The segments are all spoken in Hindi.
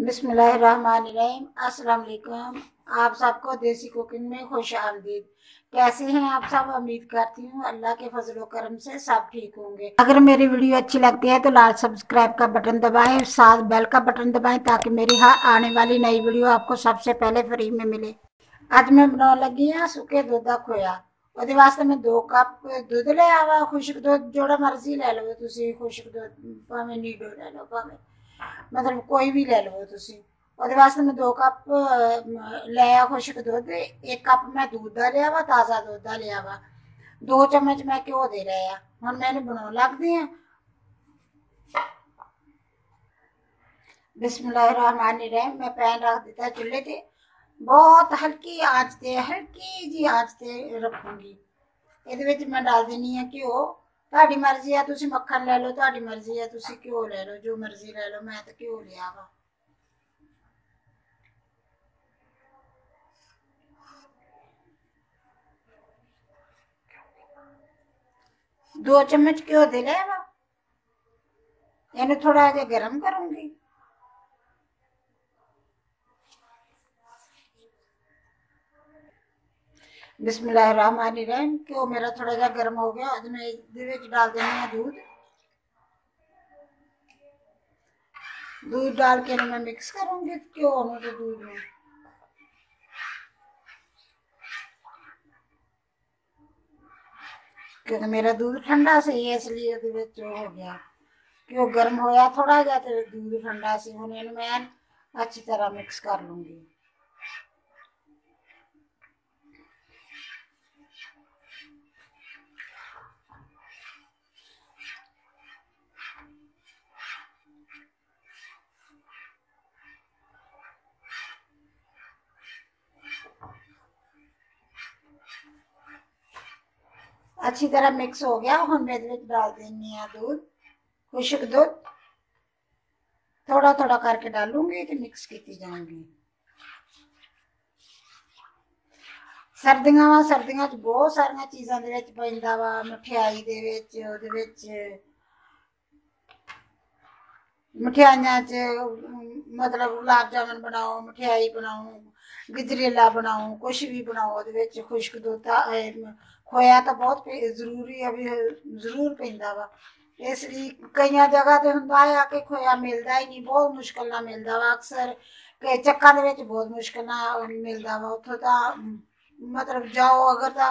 बिस्मिल्लाहिर्रहमानिर्रहीम। अस्सलाम वालेकुम। आप सबको देसी कुकिंग में खुश आमदीद। कैसे हैं आप सब? उम्मीद करती हूँ अल्लाह के फजल करम से सब ठीक होंगे। अगर मेरी वीडियो अच्छी लगती है तो लाल सब्सक्राइब का बटन दबाएं, साथ बेल का बटन दबाएं ताकि मेरी हर आने वाली नई वीडियो आपको सबसे पहले फ्री में मिले। ਅੱਜ मैं बनाने लगी हाँ सुके दुध का खोया। ਉਹਦੇ ਵਾਸਤੇ मैं 2 कप दुध ले आवा। खुश्क दुध जोड़ा मर्जी ले लो तुसी। खुश्क दुध भावें नीडो ले लो, भावें मतलब कोई भी ले लो तुसी। ਉਹਦੇ वास्ते मैं 2 कप ले आ खुश्क दुध। 1 कप मैं दूध का लिया वा, ताज़ा दूध का लिया वा। 2 चम्मच मैं घ्यो दे लिया। हुण मैंने बनाने लगदी हाँ। बिस्मिल्लाहिर्रहमानिर्रहीम। मैं पैन रख दिता चुल्हे ते। बहुत हल्की आंच ते, हल्की जी आंच ते रखूंगी। ਇਹਦੇ ਵਿੱਚ मैं डाल देनी है घ्यो। ਤੁਹਾਡੀ मर्जी है, तुसी मक्खन ले लो, ਤੁਹਾਡੀ मर्जी है तुसी घ्यो ले लो, जो मर्जी ले लो। मैं तो घ्यो लिया वा। 2 चम्मच घ्यो दे लिया वा। इन्हें थोड़ा जिहा गर्म करूंगी। बिस्मिल्लाहिर्रहमानिर्रहीम। घ्यो मेरा थोड़ा जिहा गर्म हो गया। अब मैं इसदे विच डाल देनी है दूध। दूध डाल के मैं मिक्स करूंगी घ्यो नूं ते दूध नूं। क्योंकि मेरा दूध ठंडा सी इसलिए ਉਹਦੇ ਵਿੱਚ हो गया। घ्यो गर्म होया थोड़ा जिहा ते दूध ठंडा सी। हुण इहनूं मैं अच्छी तरह मिक्स कर लूंगी। अच्छी तरह मिक्स हो गया। हुण मैं इसदे विच डाल देनी है दूध, खुश्क दूध। थोड़ा थोड़ा करके डालूंगी तो मिक्स की जाऊंगी। सर्दियां वा, सर्दियां च बहुत सारिया चीज़ां दे विच पैंदा वा। मठियाई दे विच, ओहदे विच मठियाइयां च मतलब गुलाब जामुन बनाओ, मठियाई बनाओ, गजरेला बनाओ, कुछ भी बनाओ, ਉਹਦੇ ਵਿੱਚ खुश्क दुध खोया तो बहुत जरूरी है भी जरूर पैंदा वा। इसलिए कई जगह ते हुंदा है कि खोया मिलता ही नहीं, बहुत मुश्किल नाल मिलता वा। अक्सर ਚੱਕਾਂ ਦੇ ਵਿੱਚ बहुत मुश्किल नाल मिलता वा। उत्थों तां मतलब जाओ अगर तां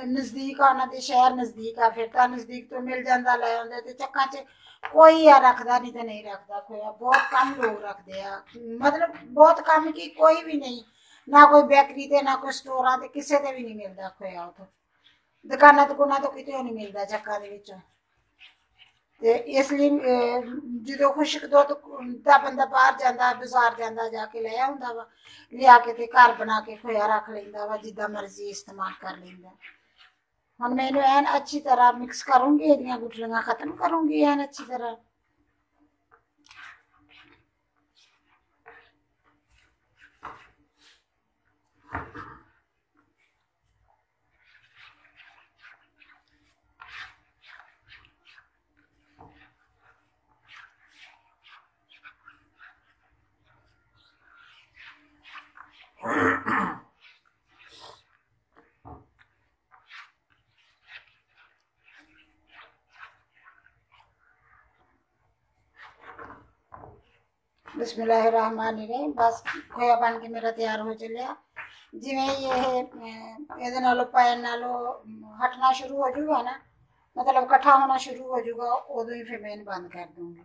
नज़दीक आ उन्हां दे शहर नज़दीक आ फिर तां नज़दीक तो मिल जांदा, लै आउंदे। ते ਚੱਕਾਂ 'ਚ कोई या रखदा नहीं तो नहीं रखदा खोया। बहुत कम लोग रखते हैं, मतलब बहुत कम कि कोई भी नहीं। ना कोई बेकरी ते ना कोई स्टोरां ते किसे ते भी नहीं मिलता खोया। उत्थों दुकानां दुकानां तो किते नहीं मिलता ਚੱਕਾਂ ਦੇ ਵਿੱਚੋਂ। ते इसलिए जो खुश्क दुध दा बंदा बाहर जांदा, बाजार जांदा, जाके लै आउंदा वा। लिया के ते घर बना के खोया रख लैंदा वा, जिद्दां मर्जी इस्तेमाल कर लैंदा। हुण मैं इहनूं ऐन अच्छी तरह मिक्स करूंगी, इहदियां गुठलियां खत्म करूंगी ऐन अच्छी तरह। बिस्मिल्लाहिर्रहमानिर्रहीम। बस खोया बन के मेरा तैयार हो चलिया। जिवें ये नालों पैन नालों हटना शुरू हो जाऊगा ना, मतलब कट्ठा होना शुरू हो जाऊगा, उदों ही फिर मैं इन्हें बंद कर दूंगी।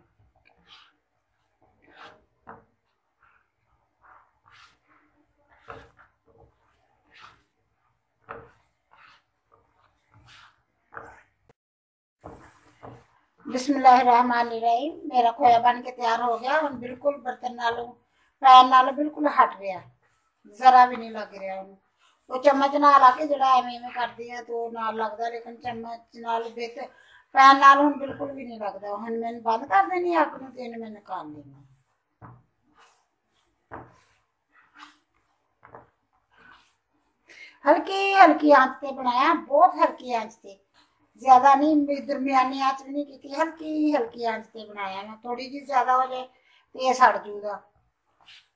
बिस्मिल्लाहिर्रहमानिर्रहीम। मेरा खोया बन के तैयार हो गया। हम बिल्कुल बर्तन नालों पैन नालों बिल्कुल हट गया, जरा भी नहीं लग रहा। उन्हें वो चम्मच नाल आके जड़ा एवें एवें करदी है तो नाल लगदा, लेकिन चम्मच नाल बिच पैन नाल हुण बिल्कुल भी नहीं लगदा। हुण मैं बंद कर देनी अग नूं ते इहनूं मैं निकाल लेनी। हल्की हल्की आंच ते बनाया, बहुत हल्की आंच ते, ज्यादा नहीं, दरमियानी आंच भी नहीं की, हल्की हल्की आंच ते बनाया। ना थोड़ी जी ज्यादा हो जाए तो ये सड़ जूगा।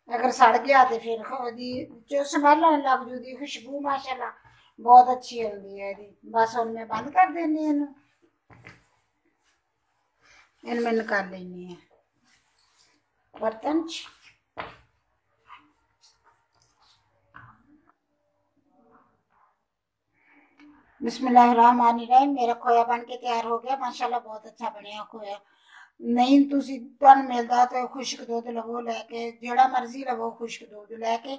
अगर सड़ गया तो फिर ओहदी जो स्मैल आने लग जूगी, खुशबू माशाल्लाह बहुत अच्छी होंदी है एदी। बस हुण मैं बंद कर देनी इनू, इन मैं निकाल लेनी है बर्तन च। बिस्मिल्लाहिर्रहमानिर्रहीम। मेरा खोया बन के तैयार हो गया माशाल्लाह, बहुत अच्छा बनया खोया। नहीं तुसी तुहानू मिलदा तो खुश्क दुध लवो लैके, जेड़ा मर्जी लवो खुश्क दुध लैके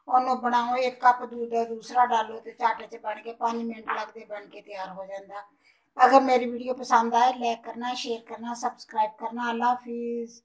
ओनू बनाओ। एक कप दूध है दूसरा डालो तो झट च बन के 5 मिनट लगते बन के तैयार हो जाता। अगर मेरी वीडियो पसंद आए लाइक करना, शेयर करना, सब्सक्राइब करना। अल्लाह हाफिज़।